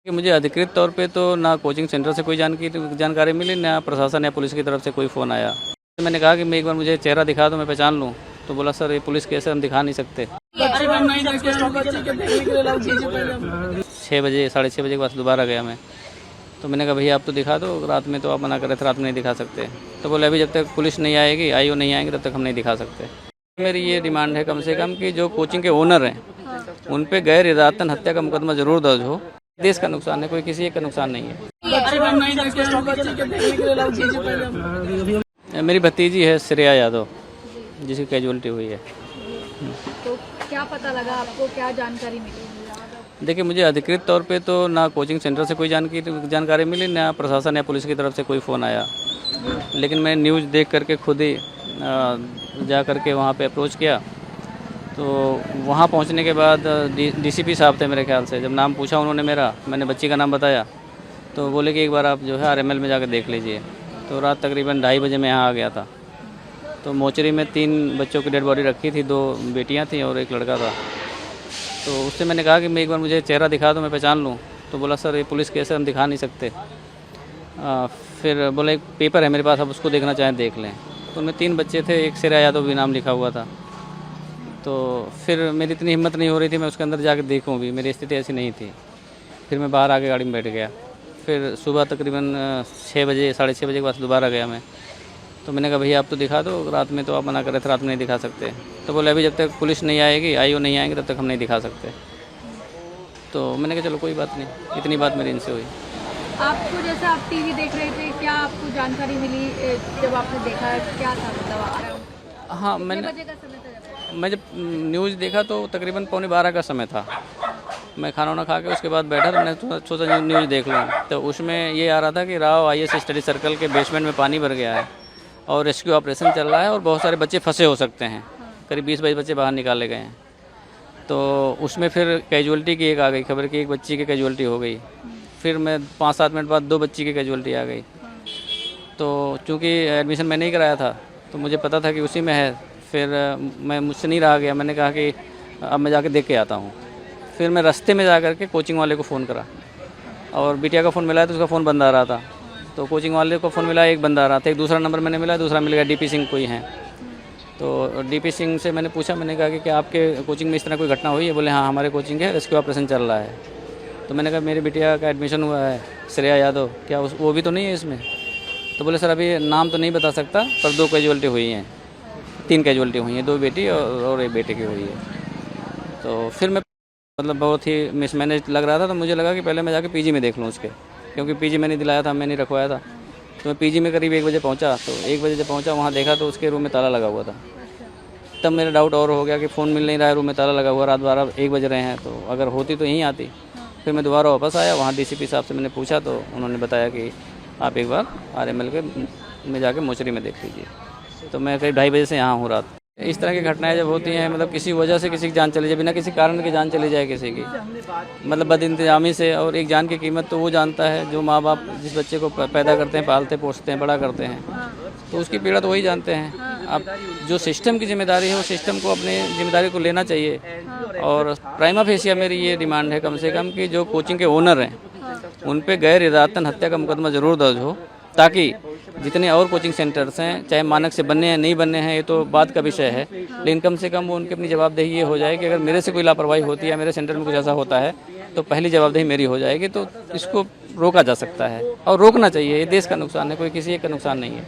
कि मुझे अधिकृत तौर पे तो ना कोचिंग सेंटर से कोई जानकारी मिली, ना प्रशासन या पुलिस की तरफ से कोई फ़ोन आया। मैंने कहा कि मैं एक बार मुझे चेहरा दिखा दो, मैं पहचान लूँ। तो बोला सर ये पुलिस केस है, हम दिखा नहीं सकते। 6 बजे 6:30 बजे के बाद दोबारा गया मैं। तो मैंने कहा भैया आप तो दिखा दो, रात में तो आप मना कर रहे थे, रात में नहीं दिखा सकते। तो बोले अभी जब तक पुलिस नहीं आएगी, आईओ नहीं आएंगे, तब तक हम नहीं दिखा सकते। मेरी ये डिमांड है कम से कम कि जो कोचिंग के ओनर हैं उन पे गैर इरादतन हत्या का मुकदमा ज़रूर दर्ज हो। देश का नुकसान है, कोई किसी एक का नुकसान नहीं है। मेरी भतीजी है श्रेया यादव, जिसकी कैजुअलिटी हुई है। तो क्या पता लगा आपको, क्या जानकारी मिली? देखिए मुझे अधिकृत तौर पे तो ना कोचिंग सेंटर से कोई जानकारी मिली, ना प्रशासन या पुलिस की तरफ से कोई फ़ोन आया। लेकिन मैं न्यूज़ देख करके खुद ही जा करके वहाँ पे अप्रोच किया। तो वहाँ पहुँचने के बाद डीसीपी साहब थे मेरे ख्याल से। जब नाम पूछा उन्होंने मेरा, मैंने बच्ची का नाम बताया, तो बोले कि एक बार आप जो है आरएमएल में जाकर देख लीजिए। तो रात तकरीबन 2:30 बजे मैं यहाँ आ गया था। तो मोचरी में 3 बच्चों की डेड बॉडी रखी थी, 2 बेटियाँ थीं और एक लड़का था। तो उससे मैंने कहा कि मैं एक बार मुझे चेहरा दिखा दो, मैं पहचान लूँ। तो बोला सर ये पुलिस केस है, हम दिखा नहीं सकते। फिर बोला एक पेपर है मेरे पास, आप उसको देखना चाहें देख लें। तो उनमें 3 बच्चे थे, एक श्रेया यादव भी नाम लिखा हुआ था। तो फिर मेरी इतनी हिम्मत नहीं हो रही थी मैं उसके अंदर जाकर देखूं भी, मेरी स्थिति ऐसी नहीं थी। फिर मैं बाहर आके गाड़ी में बैठ गया। फिर सुबह तकरीबन 6 बजे 6:30 बजे के बाद दोबारा गया मैं। तो मैंने कहा भैया आप तो दिखा दो, रात में तो आप मना कर रहे थे, रात में नहीं दिखा सकते। तो बोले अभी जब तक पुलिस नहीं आएगी, आईओ नहीं आएंगे, तब तक हम नहीं दिखा सकते। तो मैंने कहा चलो कोई बात नहीं, इतनी बात मेरी इनसे हुई। आपको जैसे आप टीवी देख रहे थे, क्या आपको जानकारी मिली जब आपने देखा, क्या था मतलब? हाँ कितने बजे का समय था मैं जब न्यूज़ देखा तो तकरीबन 11:15 का समय था। मैं खाना वाना खा के उसके बाद बैठा, तो मैंने सोचा न्यूज़ देख लूँ। तो उसमें ये आ रहा था कि राव आईएएस स्टडी सर्कल के बेसमेंट में पानी भर गया है और रेस्क्यू ऑपरेशन चल रहा है और बहुत सारे बच्चे फंसे हो सकते हैं। करीब 20-22 बच्चे बाहर निकाले गए हैं। तो उसमें फिर कैजुअलिटी की एक आ गई खबर कि एक बच्ची की कैजुअलिटी हो गई। फिर मैं 5-7 मिनट बाद 2 बच्ची की कैजुअलिटी आ गई। तो चूँकि एडमिशन मैंने ही कराया था तो मुझे पता था कि उसी में है। फिर मैं मुझसे नहीं रहा गया, मैंने कहा कि अब मैं जाके देख के आता हूँ। फिर मैं रास्ते में जा कर के कोचिंग वाले को फ़ोन करा और बिटिया का फ़ोन मिला तो उसका फ़ोन बंद आ रहा था। तो कोचिंग वाले को फ़ोन मिला, एक बंदा आ रहा था। एक दूसरा नंबर मैंने मिला, दूसरा मिल गया डीपी सिंह कोई हैं। तो डीपी सिंह से मैंने पूछा, मैंने कहा कि क्या आपके कोचिंग में इस तरह कोई घटना हुई है? बोले हाँ हमारे कोचिंग है, रेस्क्यू ऑपरेशन चल रहा है। तो मैंने कहा मेरी बिटिया का एडमिशन हुआ है श्रेया यादव, क्या वो भी तो नहीं है इसमें? तो बोले सर अभी नाम तो नहीं बता सकता, पर 2 कैजुअलिटी हुई हैं, 3 कैजुअलिटी हुई हैं, 2 बेटी और 1 बेटे की हुई है। तो फिर मैं मतलब बहुत ही मिसमैनेज लग रहा था। तो मुझे लगा कि पहले मैं जाके पीजी में देख लूँ उसके, क्योंकि पीजी मैंने दिलाया था, मैंने रखवाया था। तो मैं पीजी में करीब 1 बजे पहुँचा। तो 1 बजे जब पहुँचा वहाँ देखा तो उसके रूम में ताला लगा हुआ था। तब मेरा डाउट और हो गया कि फ़ोन मिल नहीं रहा है, रूम में ताला लगा हुआ, रात 12-1 बज रहे हैं, तो अगर होती तो यहीं आती। फिर मैं दोबारा वापस आया, वहाँ डीसीपी साहब से मैंने पूछा तो उन्होंने बताया कि आप एक बार आरएमएल के में जाके मोचरी में देख लीजिए। तो मैं करीब 2:30 बजे से यहाँ हूँ रात। इस तरह की घटनाएं जब होती हैं, मतलब किसी वजह से किसी की जान चली जाए, बिना किसी कारण की जान चली जाए किसी की, मतलब बदइंतजामी से, और एक जान की कीमत तो वो जानता है जो माँ बाप जिस बच्चे को पैदा करते हैं, पालते पोसते हैं, बड़ा करते हैं, तो उसकी पीड़ा तो वही जानते हैं। अब जो सिस्टम की जिम्मेदारी है वो सिस्टम को अपनी जिम्मेदारी को लेना चाहिए। और प्राइमा फेसिया मेरी ये डिमांड है कम से कम कि जो कोचिंग के ओनर हैं उन पे गैर इरादतन हत्या का मुकदमा ज़रूर दर्ज हो, ताकि जितने और कोचिंग सेंटर्स हैं, चाहे मानक से बनने हैं नहीं बनने हैं ये तो बात का विषय है, लेकिन कम से कम वो उनकी अपनी जवाबदेही ये हो जाए कि अगर मेरे से कोई लापरवाही होती है, मेरे सेंटर में कुछ ऐसा होता है, तो पहली जवाबदेही मेरी हो जाएगी। तो इसको रोका जा सकता है और रोकना चाहिए। ये देश का नुकसान है, कोई किसी एक का नुकसान नहीं है।